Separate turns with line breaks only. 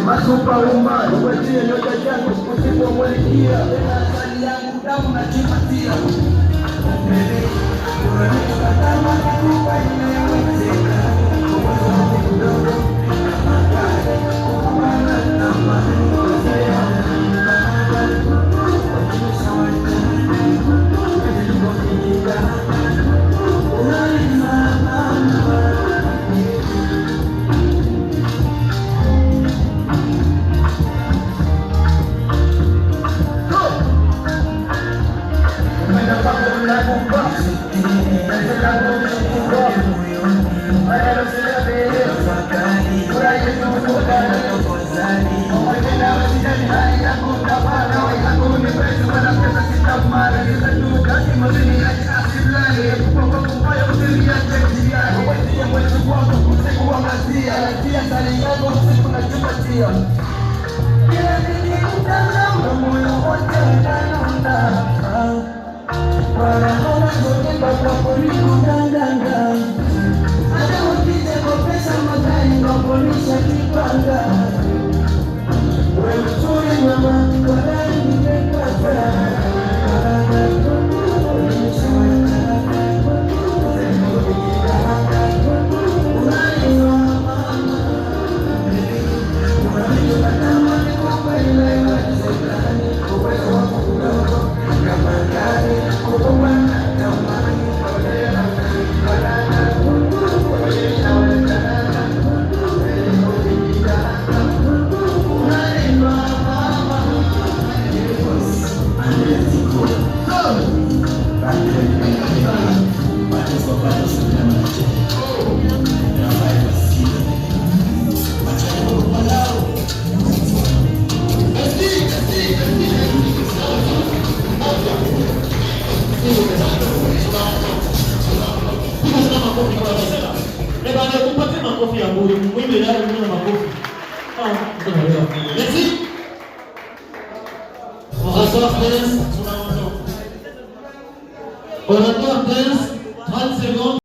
Masupa umma, uwetie nyota changu usipo mwelikia. Tena asali yangu damu na jipatia. Unataka kukupa inayowezeka. Uwezo wangu mdogo. Magari, kupambana na manunuzi.
Kupatia makofi ya bure. Mwimbe leo mna makofi. Let's see. On attend 30 secondes.